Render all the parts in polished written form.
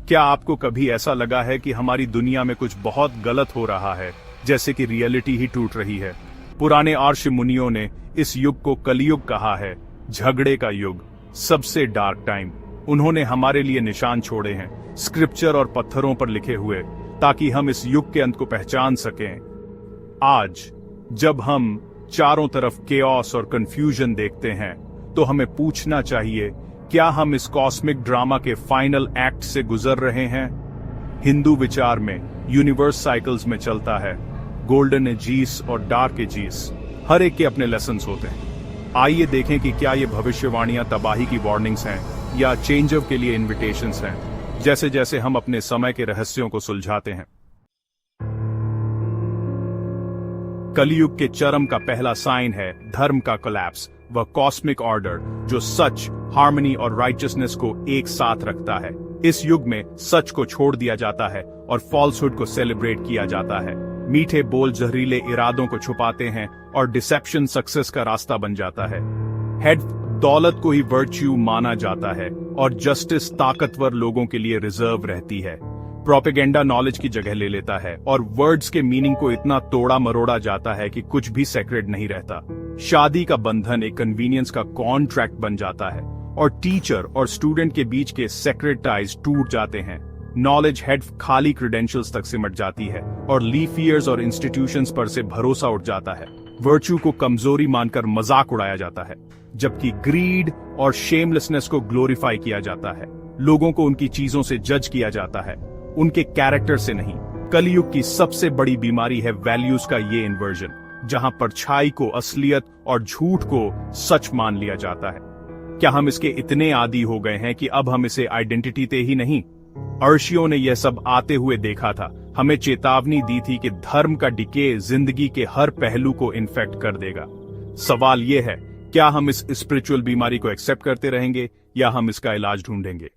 क्या आपको कभी ऐसा लगा है कि हमारी दुनिया में कुछ बहुत गलत हो रहा है, जैसे कि रियलिटी ही टूट रही है? पुराने ऋषि मुनियों ने इस युग को कलयुग कहा है, झगड़े का युग, सबसे डार्क टाइम। उन्होंने हमारे लिए निशान छोड़े हैं, स्क्रिप्चर और पत्थरों पर लिखे हुए, ताकि हम इस युग के अंत को पहचान सकें। आज जब हम चारों तरफ केओस और कंफ्यूजन देखते हैं, तो हमें पूछना चाहिए, क्या हम इस कॉस्मिक ड्रामा के फाइनल एक्ट से गुजर रहे हैं? हिंदू विचार में यूनिवर्स साइकिल्स में चलता है, गोल्डन एजीस और डार्क एजीस, हर एक के अपने लेसन्स होते हैं। आइए देखें कि क्या ये भविष्यवाणियां तबाही की वार्निंग्स हैं या चेंज के लिए इन्विटेशंस हैं, जैसे जैसे हम अपने समय के रहस्यों को सुलझाते हैं। कलयुग के चरम का पहला साइन है धर्म का कोलैप्स, वह कॉस्मिक ऑर्डर जो सच, हार्मनी और राइचियसनेस को एक साथ रखता है। इस युग में सच को छोड़ दिया जाता है और फॉल्सहुड को सेलिब्रेट किया जाता है। मीठे बोल जहरीले इरादों को छुपाते हैं और डिसेप्शन सक्सेस का रास्ता बन जाता है। हेड दौलत को ही वर्च्यू माना जाता है और जस्टिस ताकतवर लोगों के लिए रिजर्व रहती है। प्रोपेगेंडा नॉलेज की जगह ले लेता है और वर्ड्स के मीनिंग को इतना तोड़ा मरोड़ा जाता है कि कुछ भी सेक्रेड नहीं रहता। शादी का बंधन एक कन्वीनियंस का कॉन्ट्रैक्ट बन जाता है और टीचर और स्टूडेंट के बीच के सेक्रेड टाइज टूट जाते हैं। नॉलेज हेड खाली क्रेडेंशियल्स तक सिमट जाती है और लीफ ईयर्स और इंस्टीट्यूशंस पर से भरोसा उठ जाता है। वर्च्यू को कमजोरी मानकर मजाक उड़ाया जाता है, जबकि ग्रीड और शेमलेसनेस को ग्लोरीफाई किया जाता है। लोगों को उनकी चीजों से जज किया जाता है, उनके कैरेक्टर से नहीं। कलयुग की सबसे बड़ी बीमारी है वैल्यूज का ये इन्वर्जन, जहां परछाई को असलियत और झूठ को सच मान लिया जाता है। क्या हम इसके इतने आदी हो गए हैं कि अब हम इसे आइडेंटिटी ते ही नहीं? ऋषियों ने यह सब आते हुए देखा था, हमें चेतावनी दी थी कि धर्म का डिके जिंदगी के हर पहलू को इन्फेक्ट कर देगा। सवाल यह है, क्या हम इस स्पिरिचुअल बीमारी को एक्सेप्ट करते रहेंगे या हम इसका इलाज ढूंढेंगे?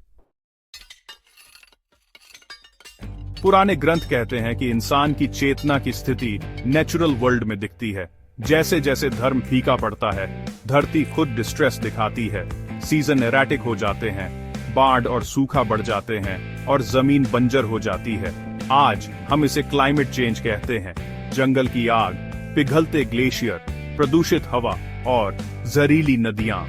पुराने ग्रंथ कहते हैं कि इंसान की चेतना की स्थिति नेचुरल वर्ल्ड में दिखती है। जैसे जैसे धर्म फीका पड़ता है, धरती खुद डिस्ट्रेस दिखाती है, सीजन एराटिक हो जाते हैं, बाढ़ और सूखा बढ़ जाते हैं और जमीन बंजर हो जाती है। आज हम इसे क्लाइमेट चेंज कहते हैं। जंगल की आग, पिघलते ग्लेशियर, प्रदूषित हवा और जहरीली नदियां।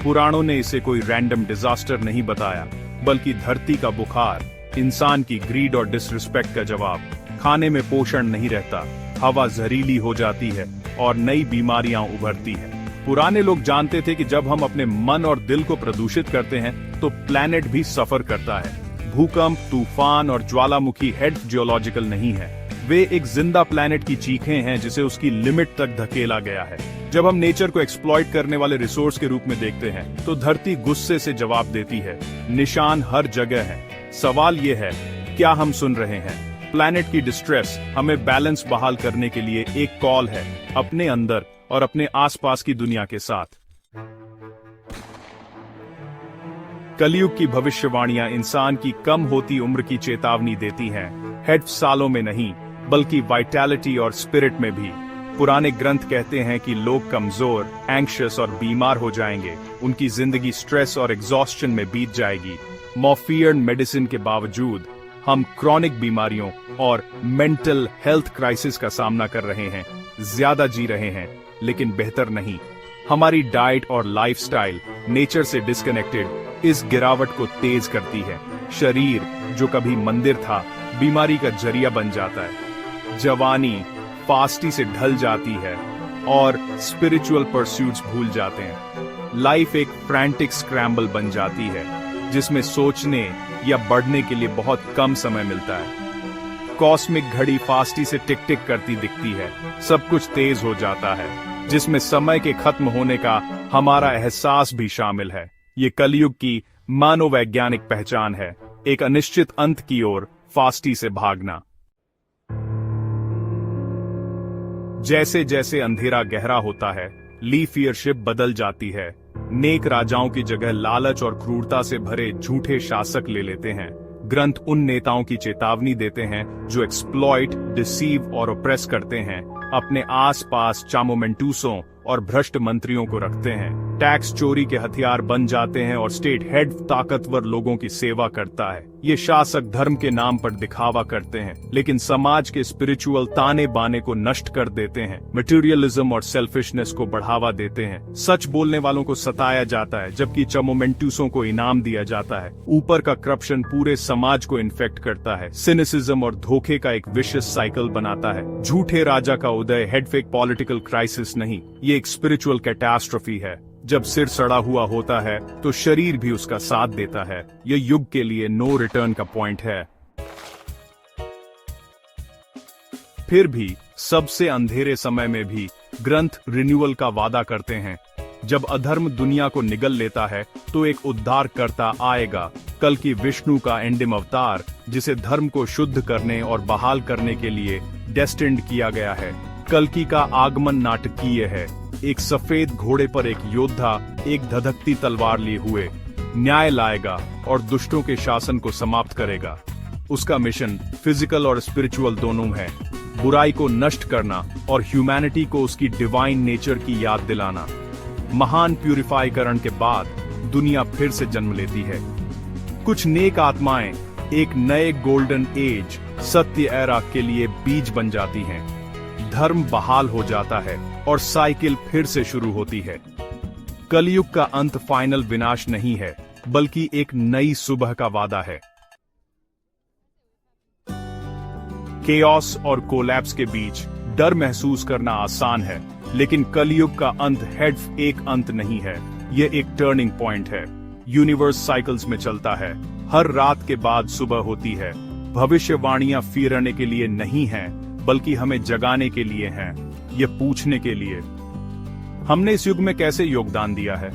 पुराणों ने इसे कोई रैंडम डिजास्टर नहीं बताया, बल्कि धरती का बुखार, इंसान की ग्रीड और डिसरिस्पेक्ट का जवाब। खाने में पोषण नहीं रहता, हवा जहरीली हो जाती है और नई बीमारियां उभरती हैं। पुराने लोग जानते थे कि जब हम अपने मन और दिल को प्रदूषित करते हैं तो प्लैनेट भी सफर करता है। भूकंप, तूफान और ज्वालामुखी हेड जियोलॉजिकल नहीं है, वे एक जिंदा प्लैनेट की चीखें हैं जिसे उसकी लिमिट तक धकेला गया है। जब हम नेचर को एक्सप्लॉइट करने वाले रिसोर्स के रूप में देखते हैं तो धरती गुस्से से जवाब देती है। निशान हर जगह है। सवाल यह है, क्या हम सुन रहे हैं? प्लैनेट की डिस्ट्रेस हमें बैलेंस बहाल करने के लिए एक कॉल है, अपने अंदर और अपने आसपास की दुनिया के साथ। कलयुग की भविष्यवाणियां इंसान की कम होती उम्र की चेतावनी देती हैं, हेड सालों में नहीं बल्कि वाइटैलिटी और स्पिरिट में भी। पुराने ग्रंथ कहते हैं कि लोग कमजोर, एंग्शियस और बीमार हो जाएंगे, उनकी जिंदगी स्ट्रेस और एग्जॉस्शन में बीत जाएगी। मॉर्फियन मेडिसिन के बावजूद हम क्रॉनिक बीमारियों और मेंटल हेल्थ क्राइसिस का सामना कर रहे हैं। ज्यादा जी रहे हैं, लेकिन बेहतर नहीं। हमारी डाइट और लाइफस्टाइल नेचर से डिस्कनेक्टेड इस गिरावट को तेज करती है। शरीर जो कभी मंदिर था, बीमारी का जरिया बन जाता है। जवानी फास्टी से ढल जाती है और स्पिरिचुअल परस्यूट्स भूल जाते हैं। लाइफ एक फ्रैंटिक स्क्रैम्बल बन जाती है, जिसमें सोचने या बढ़ने के लिए बहुत कम समय मिलता है। कॉस्मिक घड़ी फास्टी से टिक टिक करती दिखती है, सब कुछ तेज हो जाता है, जिसमें समय के खत्म होने का हमारा एहसास भी शामिल है। ये कलयुग की मनोवैज्ञानिक पहचान है, एक अनिश्चित अंत की ओर फास्टी से भागना। जैसे जैसे अंधेरा गहरा होता है, लीफ ईयरशिप बदल जाती है। नेक राजाओं की जगह लालच और क्रूरता से भरे झूठे शासक ले लेते हैं। ग्रंथ उन नेताओं की चेतावनी देते हैं जो एक्सप्लॉइट, डिसीव और ओप्रेस करते हैं, अपने आसपास चामोमेंटूसों और भ्रष्ट मंत्रियों को रखते हैं। टैक्स चोरी के हथियार बन जाते हैं और स्टेट हेड ताकतवर लोगों की सेवा करता है। ये शासक धर्म के नाम पर दिखावा करते हैं, लेकिन समाज के स्पिरिचुअल ताने बाने को नष्ट कर देते हैं, मटेरियलिज्म और सेल्फिशनेस को बढ़ावा देते हैं। सच बोलने वालों को सताया जाता है, जबकि चमोमेंटूसों को इनाम दिया जाता है। ऊपर का करप्शन पूरे समाज को इन्फेक्ट करता है, सिनिसिज्म और धोखे का एक विशियस साइकिल बनाता है। झूठे राजा का उदय हेडफेक पॉलिटिकल क्राइसिस नहीं, ये एक स्पिरिचुअल कैटास्ट्रोफी है। जब सिर सड़ा हुआ होता है तो शरीर भी उसका साथ देता है। यह युग के लिए नो रिटर्न का पॉइंट है। फिर भी सबसे अंधेरे समय में भी ग्रंथ रिन्यूअल का वादा करते हैं। जब अधर्म दुनिया को निगल लेता है तो एक उद्धारकर्ता आएगा, कल की विष्णु का एंडिम अवतार, जिसे धर्म को शुद्ध करने और बहाल करने के लिए डेस्टिन्ड किया गया है। कल्कि का आगमन नाटकीय है। एक सफेद घोड़े पर एक योद्धा एक धधकती तलवार लिए हुए न्याय लाएगा और दुष्टों के शासन को समाप्त करेगा। उसका मिशन फिजिकल और स्पिरिचुअल दोनों है, बुराई को नष्ट करना और ह्यूमैनिटी को उसकी डिवाइन नेचर की याद दिलाना। महान प्यूरिफाईकरण के बाद दुनिया फिर से जन्म लेती है। कुछ नेक आत्माएं एक नए गोल्डन एज सत्य एरा के लिए बीज बन जाती हैं। धर्म बहाल हो जाता है और साइकिल फिर से शुरू होती है। कलयुग का अंत फाइनल विनाश नहीं है, बल्कि एक नई सुबह का वादा है। केओस और कोलैप्स के बीच डर महसूस करना आसान है, लेकिन कलयुग का अंत हेड एक अंत नहीं है, यह एक टर्निंग पॉइंट है। यूनिवर्स साइकिल्स में चलता है, हर रात के बाद सुबह होती है। भविष्यवाणियां फिरने के लिए नहीं हैं, बल्कि हमें जगाने के लिए हैं, ये पूछने के लिए हमने इस युग में कैसे योगदान दिया है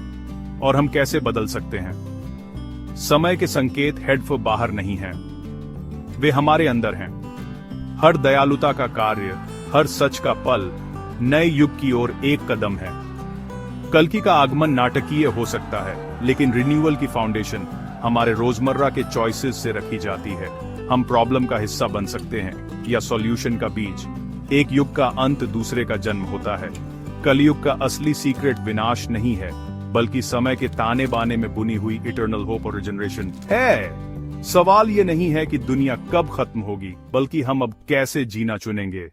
और हम कैसे बदल सकते हैं। समय के संकेत हेड से बाहर नहीं हैं, वे हमारे अंदर हैं। हर दयालुता का कार्य, हर सच का पल नए युग की ओर एक कदम है। कल्कि का आगमन नाटकीय हो सकता है, लेकिन रिन्यूअल की फाउंडेशन हमारे रोजमर्रा के चॉइसेस से रखी जाती है। हम प्रॉब्लम का हिस्सा बन सकते हैं या सॉल्यूशन का बीज। एक युग का अंत दूसरे का जन्म होता है। कलयुग का असली सीक्रेट विनाश नहीं है, बल्कि समय के ताने बाने में बुनी हुई इटर्नल होप और रिजनरेशन है। सवाल ये नहीं है कि दुनिया कब खत्म होगी, बल्कि हम अब कैसे जीना चुनेंगे।